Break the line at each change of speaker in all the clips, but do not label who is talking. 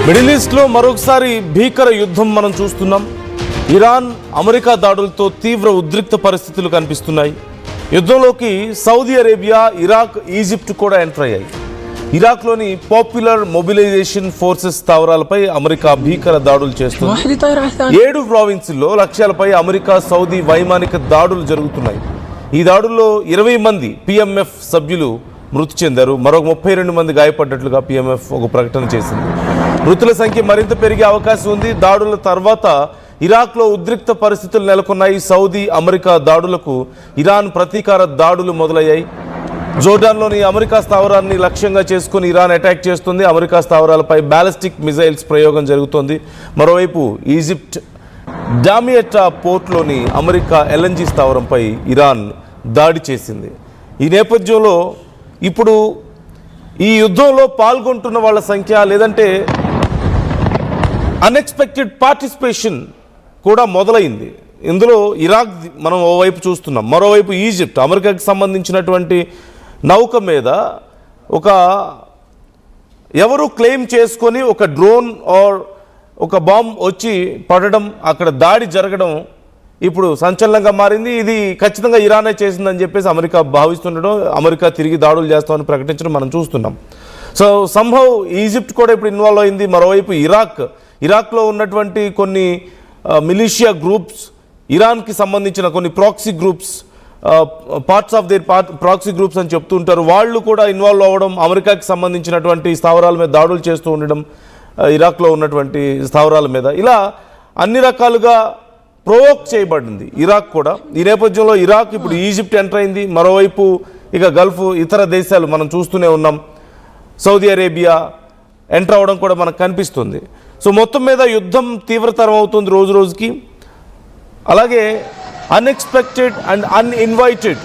Middle ఈస్ట్లో మరొకసారి భీకర యుద్ధం మనం చూస్తున్నాం. ఇరాన్ అమెరికా దాడులతో తీవ్ర ఉద్రిక్త పరిస్థితులు కనిపిస్తున్నాయి. యుద్ధంలోకి సౌదీ అరేబియా, ఇరాక్, ఈజిప్ట్ కూడా ఎంటర్ అయ్యాయి. ఇరాక్లోని పాపులర్ మొబిలైజేషన్ ఫోర్సెస్ స్థావరాలపై అమెరికా భీకర దాడులు చేస్తుంది. 7 ప్రావిన్సుల్లో లక్ష్యాలపై అమెరికా, సౌదీ వైమానిక దాడులు జరుగుతున్నాయి. ఈ దాడుల్లో 20 మంది PMF సభ్యులు మృతి చెందారు. మరొక 32 మంది గాయపడ్డట్లుగా PMF ఒక ప్రకటన చేసింది. మృతుల సంఖ్య మరింత పెరిగే అవకాశం ఉంది. దాడుల తర్వాత ఇరాక్లో ఉద్రిక్త పరిస్థితులు నెలకొన్నాయి. సౌదీ, అమెరికా దాడులకు ఇరాన్ ప్రతీకార దాడులు మొదలయ్యాయి. జోర్డాన్లోని అమెరికా స్థావరాన్ని లక్ష్యంగా చేసుకుని ఇరాన్ అటాక్ చేస్తుంది. అమెరికా స్థావరాలపై బ్యాలిస్టిక్ మిజైల్స్ ప్రయోగం జరుగుతోంది. మరోవైపు ఈజిప్ట్ డామియటా పోర్ట్లోని అమెరికా LNG స్థావరంపై ఇరాన్ దాడి చేసింది. ఈ నేపథ్యంలో ఇప్పుడు ఈ యుద్ధంలో పాల్గొంటున్న వాళ్ళ సంఖ్య, లేదంటే అన్ఎక్స్పెక్టెడ్ పార్టిసిపేషన్ కూడా మొదలైంది. ఇందులో ఇరాక్ మనం ఓవైపు చూస్తున్నాం, మరోవైపు ఈజిప్ట్ అమెరికాకి సంబంధించినటువంటి నౌక మీద ఎవరు క్లెయిమ్ చేసుకొని ఒక డ్రోన్ ఆర్ ఒక బాంబ్ వచ్చి పడడం, అక్కడ దాడి జరగడం ఇప్పుడు సంచలనంగా మారింది. ఇది ఖచ్చితంగా ఇరానే చేసిందని చెప్పేసి అమెరికా భావిస్తుండడం, అమెరికా తిరిగి దాడులు చేస్తామని ప్రకటించడం మనం చూస్తున్నాం. సో సంభవ్ ఈజిప్ట్ కూడా ఇప్పుడు ఇన్వాల్వ్ అయింది. మరోవైపు ఇరాక్లో ఉన్నటువంటి కొన్ని మిలిషియా గ్రూప్స్, ఇరాన్కి సంబంధించిన కొన్ని proxy groups, parts of their proxy groups అని చెప్తూ ఉంటారు, వాళ్ళు కూడా ఇన్వాల్వ్ అవ్వడం, అమెరికాకి సంబంధించినటువంటి స్థావరాల మీద దాడులు చేస్తూ ఉండడం, ఇరాక్లో ఉన్నటువంటి స్థావరాల మీద, ఇలా అన్ని రకాలుగా ప్రొవోక్ చేయబడింది ఇరాక్ కూడా. ఈ నేపథ్యంలో ఇరాక్ ఇప్పుడు ఈజిప్ట్ ఎంటర్ అయింది. మరోవైపు ఇక గల్ఫ్ ఇతర దేశాలు మనం చూస్తూనే ఉన్నాం. సౌదీ అరేబియా ఎంటర్ అవ్వడం కూడా మనకు కనిపిస్తుంది. సో మొత్తం మీద యుద్ధం తీవ్రతరం అవుతుంది రోజు రోజుకి. అలాగే అన్ఎక్స్పెక్టెడ్ అండ్ అన్ఇన్వైటెడ్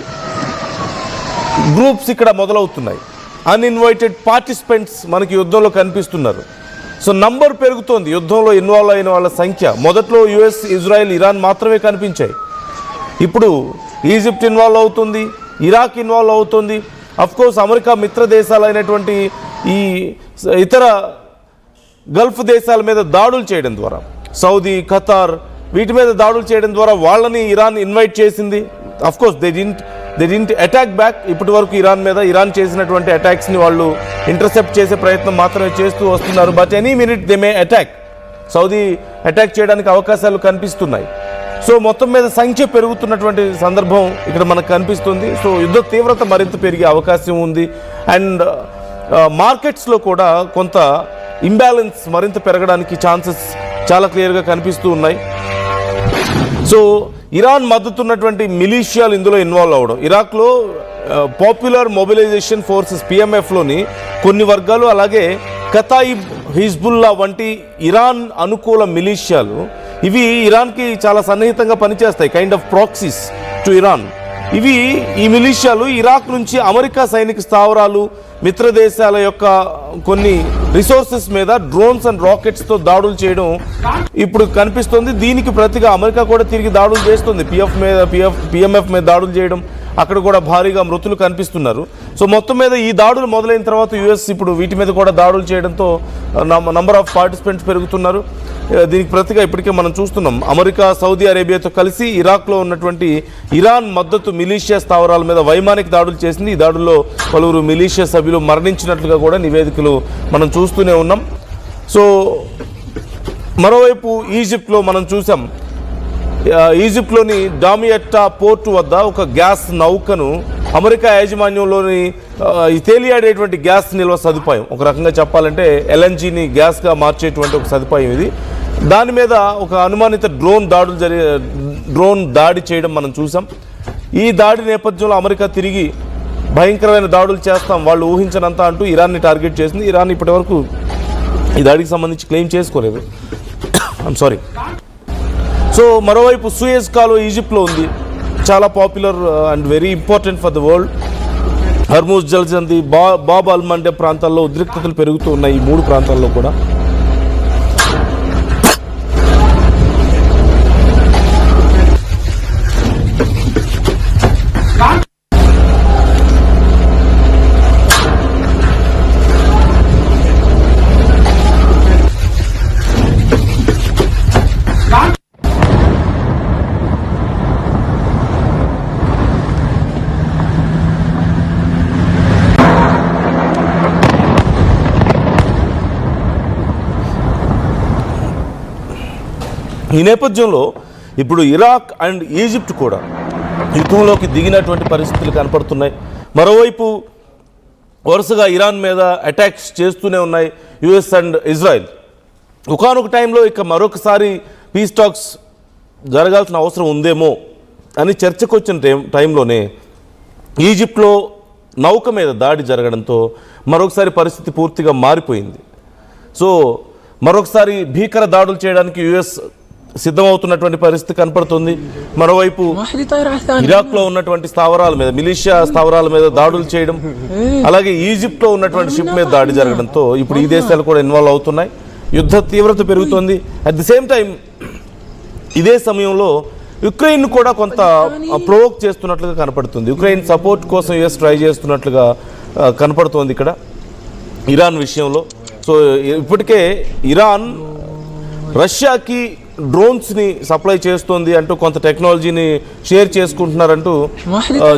గ్రూప్స్ ఇక్కడ మొదలవుతున్నాయి. అన్ఇన్వైటెడ్ పార్టిసిపెంట్స్ మనకి యుద్ధంలో కనిపిస్తున్నారు. సో నంబర్ పెరుగుతోంది యుద్ధంలో ఇన్వాల్వ్ అయిన వాళ్ళ సంఖ్య. మొదట్లో US, ఇజ్రాయెల్, ఇరాన్ మాత్రమే కనిపించాయి. ఇప్పుడు ఈజిప్ట్ ఇన్వాల్వ్ అవుతుంది, ఇరాక్ ఇన్వాల్వ్ అవుతుంది. అఫ్కోర్స్ అమెరికా మిత్ర దేశాలైనటువంటి ఈ ఇతర గల్ఫ్ దేశాల మీద దాడులు చేయడం ద్వారా, సౌదీ, ఖతార్ వీటి మీద దాడులు చేయడం ద్వారా వాళ్ళని ఇరాన్ ఇన్వైట్ చేసింది. Of course they didn't attack back. ఇప్పటి వరకు ఇరాన్ మీద ఇరాన్ చేసినటువంటి అటాక్స్ని వాళ్ళు ఇంటర్సెప్ట్ చేసే ప్రయత్నం మాత్రమే చేస్తూ వస్తున్నారు. But any minute they may attack. Saudi attack చేయడానికి అవకాశాలు కనిపిస్తున్నాయి. సో మొత్తం మీద సంఖ్య పెరుగుతున్నటువంటి సందర్భం ఇక్కడ మనకు కనిపిస్తుంది. సో యుద్ధ తీవ్రత మరింత పెరిగే అవకాశం ఉంది. అండ్ మార్కెట్స్లో కూడా కొంత ఇంబ్యాలెన్స్ మరింత పెరగడానికి ఛాన్సెస్ చాలా క్లియర్గా కనిపిస్తూ ఉన్నాయి. సో ఇరాన్ మద్దతున్నటువంటి మిలీషియాలు ఇందులో ఇన్వాల్వ్ అవ్వడం, ఇరాక్లో పాపులర్ మొబిలైజేషన్ ఫోర్సెస్ PMFలోని కొన్ని వర్గాలు, అలాగే కతాయిబ్, హిజ్బుల్లా వంటి ఇరాన్ అనుకూల మిలీషియాలు, ఇవి ఇరాన్కి చాలా సన్నిహితంగా పనిచేస్తాయి, kind of proxies to Iran. ఈ మిలీషియాలు ఇరాక్ నుంచి అమెరికా సైనిక స్థావరాలు, మిత్ర దేశాల యొక్క కొన్ని రిసోర్సెస్ మీద డ్రోన్స్ అండ్ రాకెట్స్తో దాడులు చేయడం ఇప్పుడు కనిపిస్తుంది. దీనికి ప్రతిగా అమెరికా కూడా తిరిగి దాడులు చేస్తుంది. PMF మీద దాడులు చేయడం, అక్కడ కూడా భారీగా మృతులు కనిపిస్తున్నారు. సో మొత్తం మీద ఈ దాడులు మొదలైన తర్వాత US ఇప్పుడు వీటి మీద కూడా దాడులు చేయడంతో నంబర్ ఆఫ్ పార్టిసిపెంట్స్ పెరుగుతున్నారు. దీనికి ప్రతిగా ఇప్పటికే మనం చూస్తున్నాం, అమెరికా, సౌదీ అరేబియాతో కలిసి ఇరాక్లో ఉన్నటువంటి ఇరాన్ మద్దతు మిలీషియా స్థావరాల మీద వైమానిక దాడులు చేసింది. ఈ దాడుల్లో పలువురు మిలీషియా సభ్యులు మరణించినట్లుగా కూడా నివేదికలు మనం చూస్తూనే ఉన్నాం. సో మరోవైపు ఈజిప్ట్లో మనం చూసాం, ఈజిప్ట్లోని డామియటా పోర్టు వద్ద ఒక గ్యాస్ నౌకను అమెరికా యాజమాన్యంలోని తేలియాడేటువంటి గ్యాస్ నిల్వ సదుపాయం, ఒక రకంగా చెప్పాలంటే LNGని గ్యాస్గా మార్చేటువంటి ఒక సదుపాయం ఇది. దాని మీద ఒక అనుమానిత డ్రోన్ దాడి చేయడం మనం చూసాం. ఈ దాడి నేపథ్యంలో అమెరికా తిరిగి భయంకరమైన దాడులు చేస్తాం, వాళ్ళు ఊహించనంత అంటూ ఇరాన్ని టార్గెట్ చేసింది. ఇరాన్ ఇప్పటివరకు ఈ దాడికి సంబంధించి క్లెయిమ్ చేసుకోలేదు. I'm sorry. సో మరోవైపు సూయజ్ కాలువ ఈజిప్ట్లో ఉంది, చాలా popular and very important for the world. Hormuz జల్సంది, బాబ్ అల్ మండే ప్రాంతాల్లో ఉద్రిక్తతలు పెరుగుతూ ఉన్నాయి. ఈ 3 ప్రాంతాల్లో కూడా ఈ నేపథ్యంలో ఇప్పుడు ఇరాక్ అండ్ ఈజిప్ట్ కూడా యుద్ధంలోకి దిగినటువంటి పరిస్థితులు కనపడుతున్నాయి. మరోవైపు వరుసగా ఇరాన్ మీద అటాక్స్ చేస్తూనే ఉన్నాయి యుఎస్ అండ్ ఇజ్రాయెల్. ఒకానొక టైంలో ఇక మరొకసారి పీస్ టాక్స్ జరగాల్సిన అవసరం ఉందేమో అని చర్చకు వచ్చిన టైంలోనే ఈజిప్ట్లో నౌక మీద దాడి జరగడంతో మరొకసారి పరిస్థితి పూర్తిగా మారిపోయింది. సో మరొకసారి భీకర దాడులు చేయడానికి యుఎస్ సిద్ధమవుతున్నటువంటి పరిస్థితి కనపడుతుంది. మరోవైపు ఇరాక్లో ఉన్నటువంటి స్థావరాల మీద, మిలిషియా స్థావరాల మీద దాడులు చేయడం, అలాగే ఈజిప్ట్లో ఉన్నటువంటి షిప్ మీద దాడి జరగడంతో ఇప్పుడు ఈ దేశాలు కూడా ఇన్వాల్వ్ అవుతున్నాయి. యుద్ధ తీవ్రత పెరుగుతోంది. అట్ ది సేమ్ టైం ఇదే సమయంలో యుక్రెయిన్ కూడా కొంత ప్రొవోక్ చేస్తున్నట్లుగా కనపడుతుంది. యుక్రెయిన్ సపోర్ట్ కోసం యుఎస్ ట్రై చేస్తున్నట్లుగా కనపడుతోంది ఇక్కడ ఇరాన్ విషయంలో. సో ఇప్పటికే ఇరాన్ రష్యాకి డ్రోన్స్ని సప్లై చేస్తోంది అంటూ కొంత టెక్నాలజీని షేర్ చేసుకుంటున్నారంటూ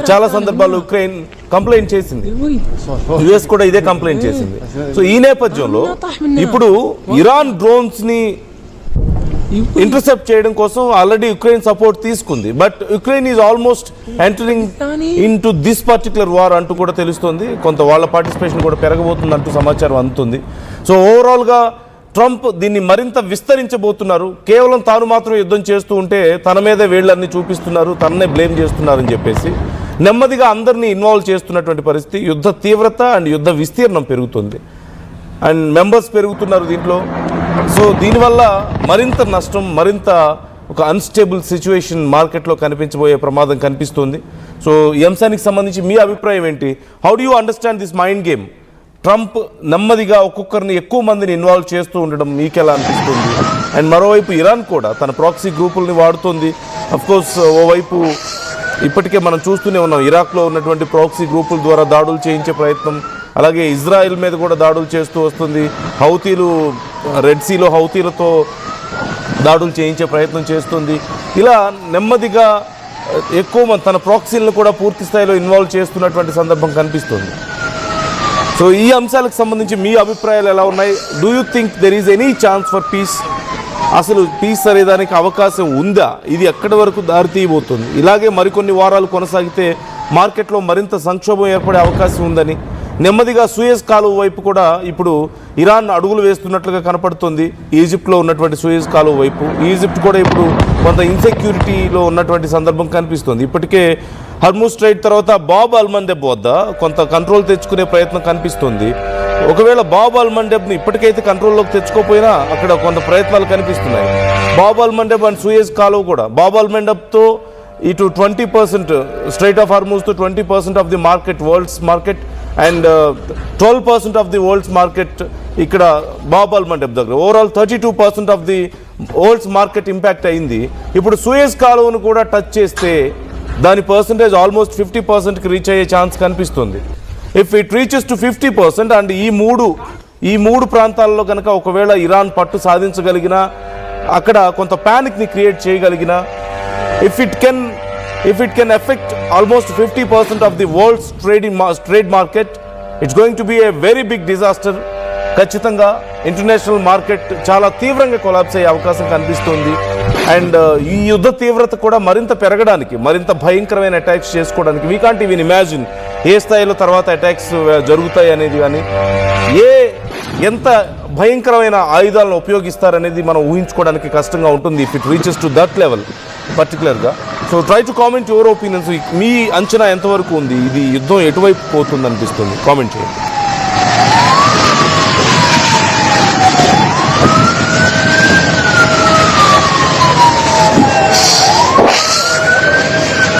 చాలా సందర్భాల్లో యుక్రెయిన్ కంప్లైంట్ చేసింది. యుఎస్ కూడా ఇదే కంప్లైంట్ చేసింది. సో ఈ నేపథ్యంలో ఇప్పుడు ఇరాన్ డ్రోన్స్ని ఇంటర్సెప్ట్ చేయడం కోసం ఆల్రెడీ యుక్రెయిన్ సపోర్ట్ తీసుకుంది. But Ukraine is almost entering in to this particular war అంటూ కూడా తెలుస్తుంది. కొంత వాళ్ళ పార్టిసిపేషన్ కూడా పెరగబోతుంది అంటూ సమాచారం అందుతుంది. సో ఓవరాల్గా ట్రంప్ దీన్ని మరింత విస్తరించబోతున్నారు. కేవలం తాను మాత్రం యుద్ధం చేస్తూ ఉంటే తన మీదే వేళ్ళన్నీ చూపిస్తున్నారు, తననే బ్లేమ్ చేస్తున్నారని చెప్పేసి నెమ్మదిగా అందరినీ ఇన్వాల్వ్ చేస్తున్నటువంటి పరిస్థితి. యుద్ధ తీవ్రత అండ్ యుద్ధ విస్తీర్ణం పెరుగుతుంది అండ్ మెంబర్స్ పెరుగుతున్నారు దీంట్లో. సో దీనివల్ల మరింత నష్టం, మరింత ఒక అన్స్టేబుల్ సిచ్యువేషన్ మార్కెట్లో కనిపించబోయే ప్రమాదం కనిపిస్తుంది. సో ఈ అంశానికి సంబంధించి మీ అభిప్రాయం ఏంటి? How do you understand this mind game? Trump నెమ్మదిగా ఒక్కొక్కరిని ఎక్కువ మందిని ఇన్వాల్వ్ చేస్తూ ఉండడం మీకెలా అనిపిస్తుంది? అండ్ మరోవైపు ఇరాన్ కూడా తన ప్రాక్సీ గ్రూపుల్ని వాడుతుంది. అఫ్కోర్స్ ఓవైపు ఇప్పటికే మనం చూస్తూనే ఉన్నాం, ఇరాక్లో ఉన్నటువంటి ప్రాక్సీ గ్రూపుల ద్వారా దాడులు చేయించే ప్రయత్నం, అలాగే ఇజ్రాయెల్ మీద కూడా దాడులు చేస్తూ వస్తుంది. హౌతీలు రెడ్ సీలో హౌతీలతో దాడులు చేయించే ప్రయత్నం చేస్తుంది. ఇలా నెమ్మదిగా ఎక్కువ మంది తన ప్రాక్సీలను కూడా పూర్తి స్థాయిలో ఇన్వాల్వ్ చేస్తున్నటువంటి సందర్భం కనిపిస్తుంది. సో ఈ అంశాలకు సంబంధించి మీ అభిప్రాయాలు ఎలా ఉన్నాయి? Do you think there is any chance for piece? అసలు పీస్ అనేదానికి అవకాశం ఉందా? ఇది ఎక్కడి వరకు దారితీయబోతుంది? ఇలాగే మరికొన్ని వారాలు కొనసాగితే మార్కెట్లో మరింత సంక్షోభం ఏర్పడే అవకాశం ఉందని నెమ్మదిగా సూయజ్ కాలువ వైపు కూడా ఇప్పుడు ఇరాన్ అడుగులు వేస్తున్నట్లుగా కనపడుతుంది. ఈజిప్ట్లో ఉన్నటువంటి సూయజ్ కాలువ వైపు ఈజిప్ట్ కూడా ఇప్పుడు కొంత ఇన్సెక్యూరిటీలో ఉన్నటువంటి సందర్భం కనిపిస్తుంది. ఇప్పటికే హర్ముజ్ స్ట్రైట్ తర్వాత బాబ్ అల్మండెబ్ వద్ద కొంత కంట్రోల్ తెచ్చుకునే ప్రయత్నం కనిపిస్తుంది. ఒకవేళ బాబ్ అల్మండెబ్ని ఇప్పటికైతే కంట్రోల్లోకి తెచ్చుకోపోయినా అక్కడ కొంత ప్రయత్నాలు కనిపిస్తున్నాయి. బాబ్ అల్మండెబ్ అండ్ సూయజ్ కాలువ కూడా బాబ్ అల్మండెబ్తో ఇటు 20% స్ట్రైట్ ఆఫ్ హర్ముజ్తో 20% of the market, world's market, and 12% of the world's market ఇక్కడ బాబ్ అల్మండెబ్ దగ్గర. Overall 32% of the world's market impact అయింది. ఇప్పుడు సూయజ్ కాలువను కూడా టచ్ చేస్తే దాని పర్సంటేజ్ ఆల్మోస్ట్ 50%కి రీచ్ అయ్యే ఛాన్స్ కనిపిస్తుంది. If it reaches to 50% and ఈ మూడు ప్రాంతాల్లో కనుక ఒకవేళ ఇరాన్ పట్టు సాధించగలిగినా, అక్కడ కొంత ప్యానిక్ని create చేయగలిగినా, if it can affect almost 50% of the world's trade market, it's going to be a very big disaster. ఖచ్చితంగా ఇంటర్నేషనల్ మార్కెట్ చాలా తీవ్రంగా కొలాప్స్ అయ్యే అవకాశం కనిపిస్తుంది. అండ్ ఈ యుద్ధ తీవ్రత కూడా మరింత పెరగడానికి, మరింత భయంకరమైన అటాక్స్ చేసుకోవడానికి we can't even imagine a స్థాయిలో తర్వాత అటాక్స్ జరుగుతాయి అనేది, కానీ ఎంత భయంకరమైన ఆయుధాలను ఉపయోగిస్తారనేది మనం ఊహించుకోవడానికి కష్టంగా ఉంటుంది if it reaches to that level పర్టికులర్గా. So try to comment your opinions. మీ అంచనా ఎంతవరకు ఉంది? ఇది యుద్ధం ఎటువైపు పోతుంది అనిపిస్తుంది? కామెంట్ చేయండి.